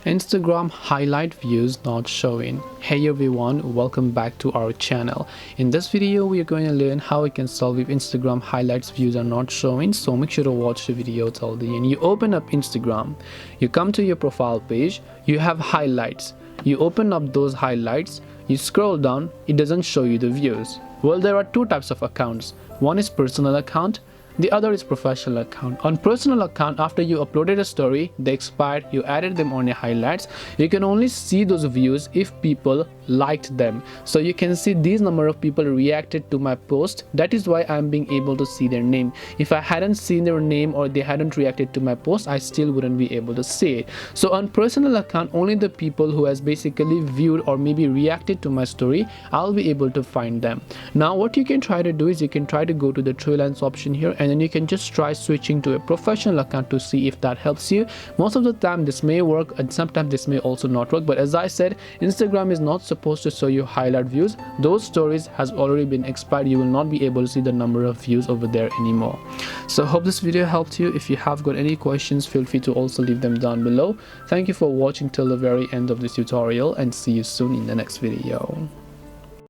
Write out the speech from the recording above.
Instagram highlight views not showing. Hey everyone, welcome back to our channel. In this video we are going to learn how we can solve if Instagram highlights views are not showing, so make sure to watch the video till the end. You open up Instagram, you come to your profile page, you have highlights, you open up those highlights, you scroll down, it doesn't show you the views. Well, there are two types of accounts. One is personal account, the other is professional account. On personal account, after you uploaded a story, they expired, you added them on your highlights, you can only see those views if people liked them. So you can see these number of people reacted to my post. That is why I'm being able to see their name. If I hadn't seen their name or they hadn't reacted to my post, I still wouldn't be able to see it. So on personal account, only the people who has basically viewed or maybe reacted to my story, I'll be able to find them. Now what you can try to do is you can try to go to the three lines option here, and then you can just try switching to a professional account to see if that helps you. Most of the time this may work and sometimes this may also not work, but as I said, Instagram is not supposed to show you highlight views. Those stories has already been expired. You will not be able to see the number of views over there anymore. So hope this video helped you. If you have got any questions, feel free to also leave them down below. Thank you for watching till the very end of this tutorial, and see you soon in the next video.